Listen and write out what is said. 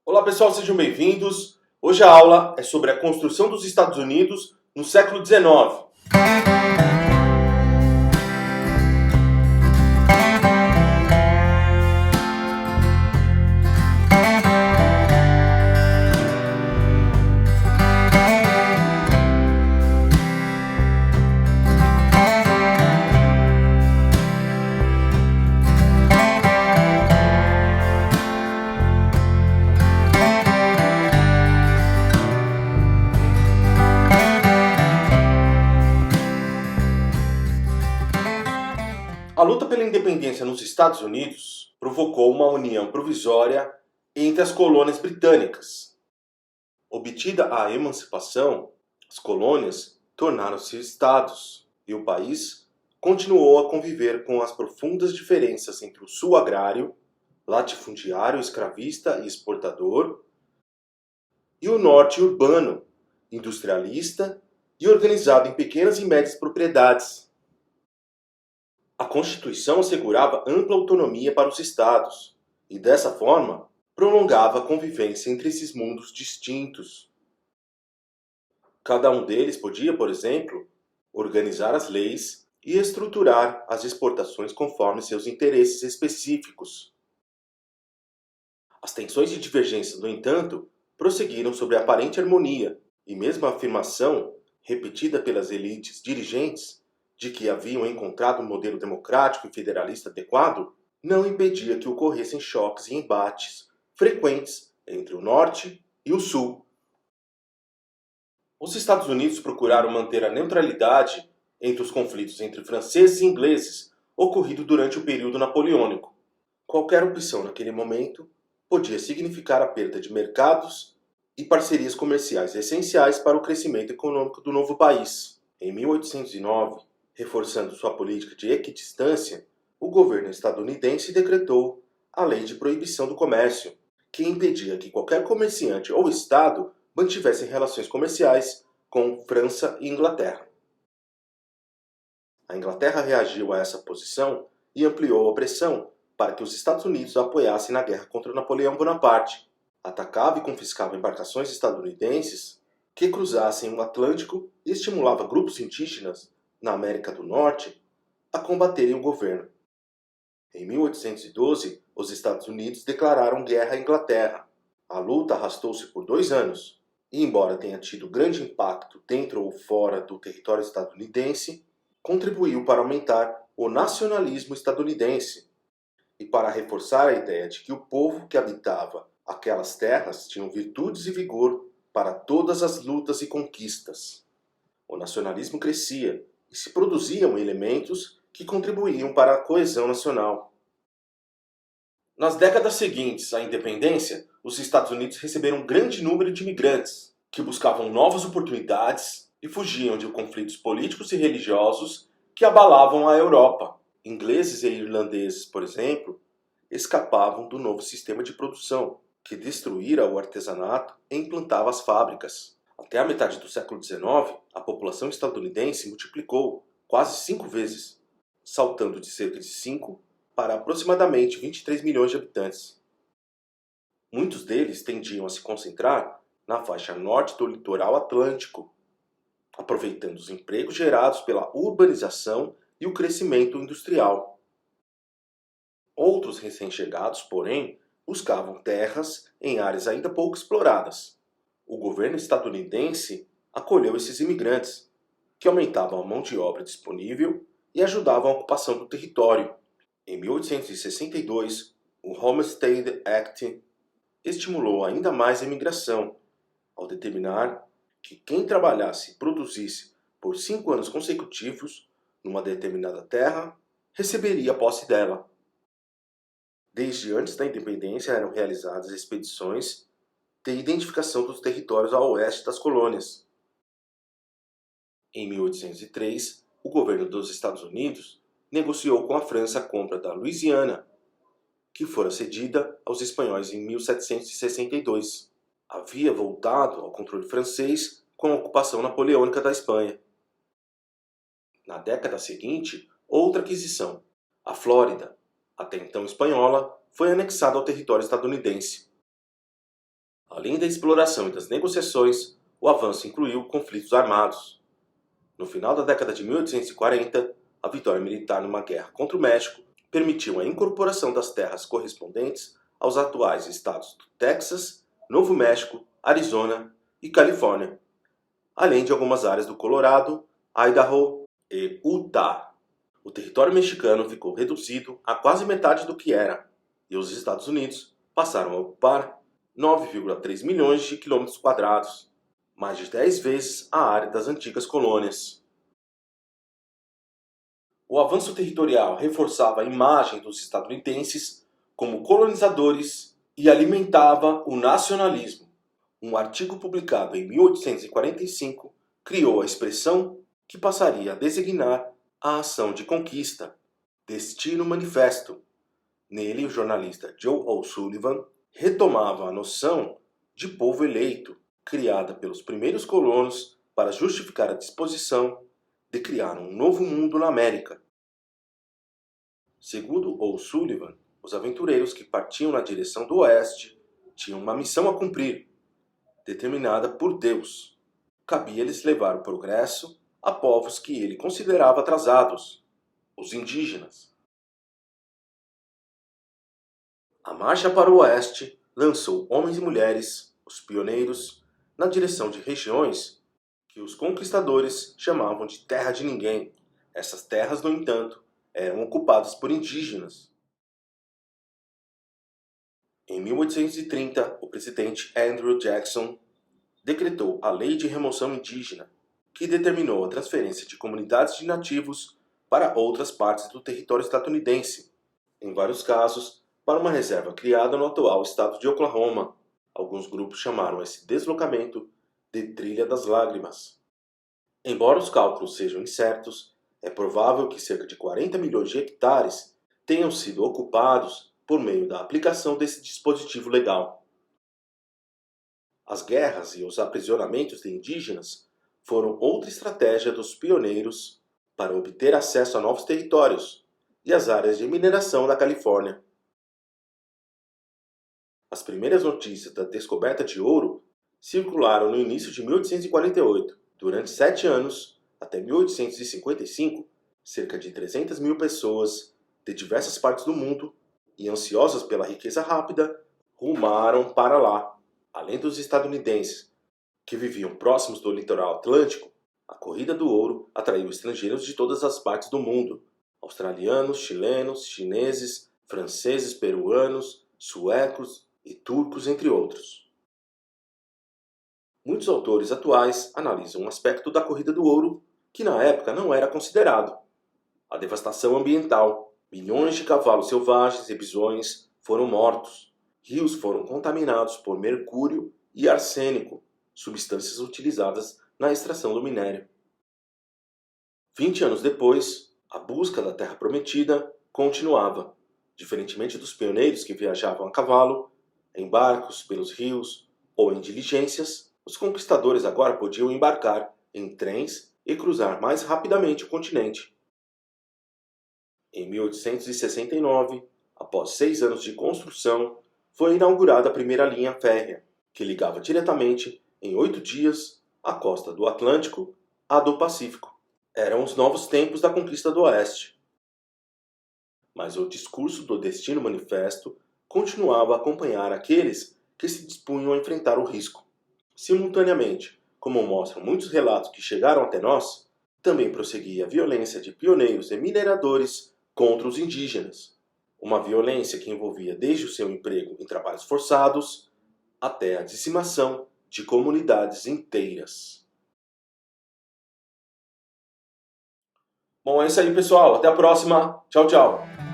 Olá pessoal, sejam bem-vindos. Hoje a aula é sobre a construção dos Estados Unidos no século XIX. A luta pela independência nos Estados Unidos provocou uma união provisória entre as colônias britânicas. Obtida a emancipação, as colônias tornaram-se estados e o país continuou a conviver com as profundas diferenças entre o sul agrário, latifundiário, escravista e exportador, e o norte urbano, industrialista e organizado em pequenas e médias propriedades. A Constituição assegurava ampla autonomia para os estados e, dessa forma, prolongava a convivência entre esses mundos distintos. Cada um deles podia, por exemplo, organizar as leis e estruturar as exportações conforme seus interesses específicos. As tensões e divergências, no entanto, prosseguiram sob aparente harmonia, e mesmo a afirmação, repetida pelas elites dirigentes, de que haviam encontrado um modelo democrático e federalista adequado, não impedia que ocorressem choques e embates frequentes entre o Norte e o Sul. Os Estados Unidos procuraram manter a neutralidade entre os conflitos entre franceses e ingleses ocorrido durante o período napoleônico. Qualquer opção naquele momento podia significar a perda de mercados e parcerias comerciais essenciais para o crescimento econômico do novo país. Em 1809, reforçando sua política de equidistância, o governo estadunidense decretou a Lei de Proibição do Comércio, que impedia que qualquer comerciante ou Estado mantivesse relações comerciais com França e Inglaterra. A Inglaterra reagiu a essa posição e ampliou a pressão para que os Estados Unidos a apoiassem na guerra contra Napoleão Bonaparte. Atacava e confiscava embarcações estadunidenses que cruzassem o Atlântico e estimulava grupos indígenas na América do Norte a combaterem o governo. Em 1812, os Estados Unidos declararam guerra à Inglaterra. A luta arrastou-se por 2 anos, e embora tenha tido grande impacto dentro ou fora do território estadunidense, contribuiu para aumentar o nacionalismo estadunidense e para reforçar a ideia de que o povo que habitava aquelas terras tinha virtudes e vigor para todas as lutas e conquistas. O nacionalismo crescia e se produziam elementos que contribuíam para a coesão nacional. Nas décadas seguintes à independência, os Estados Unidos receberam um grande número de imigrantes que buscavam novas oportunidades e fugiam de conflitos políticos e religiosos que abalavam a Europa. Ingleses e irlandeses, por exemplo, escapavam do novo sistema de produção, que destruíra o artesanato e implantava as fábricas. Até a metade do século XIX, a população estadunidense multiplicou quase 5 vezes, saltando de cerca de 5 para aproximadamente 23 milhões de habitantes. Muitos deles tendiam a se concentrar na faixa norte do litoral atlântico, aproveitando os empregos gerados pela urbanização e o crescimento industrial. Outros recém-chegados, porém, buscavam terras em áreas ainda pouco exploradas. O governo estadunidense acolheu esses imigrantes, que aumentavam a mão de obra disponível e ajudavam a ocupação do território. Em 1862, o Homestead Act estimulou ainda mais a imigração, ao determinar que quem trabalhasse e produzisse por 5 anos consecutivos numa determinada terra receberia a posse dela. Desde antes da independência eram realizadas expedições de identificação dos territórios a oeste das colônias. Em 1803, o governo dos Estados Unidos negociou com a França a compra da Louisiana, que fora cedida aos espanhóis em 1762. Havia voltado ao controle francês com a ocupação napoleônica da Espanha. Na década seguinte, outra aquisição, a Flórida, até então espanhola, foi anexada ao território estadunidense. Além da exploração e das negociações, o avanço incluiu conflitos armados. No final da década de 1840, a vitória militar numa guerra contra o México permitiu a incorporação das terras correspondentes aos atuais estados do Texas, Novo México, Arizona e Califórnia, além de algumas áreas do Colorado, Idaho e Utah. O território mexicano ficou reduzido a quase metade do que era, e os Estados Unidos passaram a ocupar 9,3 milhões de quilômetros quadrados, mais de 10 vezes a área das antigas colônias. O avanço territorial reforçava a imagem dos estadunidenses como colonizadores e alimentava o nacionalismo. Um artigo publicado em 1845 criou a expressão que passaria a designar a ação de conquista, Destino Manifesto. Nele, o jornalista Joe O'Sullivan retomava a noção de povo eleito, criada pelos primeiros colonos para justificar a disposição de criar um novo mundo na América. Segundo O'Sullivan, os aventureiros que partiam na direção do oeste tinham uma missão a cumprir, determinada por Deus. Cabia-lhes levar o progresso a povos que ele considerava atrasados, os indígenas. A marcha para o oeste lançou homens e mulheres, os pioneiros, na direção de regiões que os conquistadores chamavam de terra de ninguém. Essas terras, no entanto, eram ocupadas por indígenas. Em 1830, o presidente Andrew Jackson decretou a Lei de Remoção Indígena, que determinou a transferência de comunidades de nativos para outras partes do território estadunidense, em vários casos, para uma reserva criada no atual estado de Oklahoma. Alguns grupos chamaram esse deslocamento de Trilha das Lágrimas. Embora os cálculos sejam incertos, é provável que cerca de 40 milhões de hectares tenham sido ocupados por meio da aplicação desse dispositivo legal. As guerras e os aprisionamentos de indígenas foram outra estratégia dos pioneiros para obter acesso a novos territórios e às áreas de mineração da Califórnia. As primeiras notícias da descoberta de ouro circularam no início de 1848. Durante 7 anos, até 1855, cerca de 300 mil pessoas de diversas partes do mundo e ansiosas pela riqueza rápida rumaram para lá. Além dos estadunidenses, que viviam próximos do litoral atlântico, a corrida do ouro atraiu estrangeiros de todas as partes do mundo: australianos, chilenos, chineses, franceses, peruanos, suecos e turcos, entre outros. Muitos autores atuais analisam um aspecto da corrida do ouro que na época não era considerado: a devastação ambiental. Milhões de cavalos selvagens e bisões foram mortos. Rios foram contaminados por mercúrio e arsênico, substâncias utilizadas na extração do minério. 20 anos depois, a busca da Terra Prometida continuava. Diferentemente dos pioneiros que viajavam a cavalo, em barcos pelos rios ou em diligências, os conquistadores agora podiam embarcar em trens e cruzar mais rapidamente o continente. Em 1869, após 6 anos de construção, foi inaugurada a primeira linha férrea, que ligava diretamente, em 8 dias, a costa do Atlântico à do Pacífico. Eram os novos tempos da conquista do Oeste. Mas o discurso do Destino Manifesto continuava a acompanhar aqueles que se dispunham a enfrentar o risco. Simultaneamente, como mostram muitos relatos que chegaram até nós, também prosseguia a violência de pioneiros e mineradores contra os indígenas. Uma violência que envolvia desde o seu emprego em trabalhos forçados até a dizimação de comunidades inteiras. Bom, é isso aí, pessoal. Até a próxima. Tchau, tchau.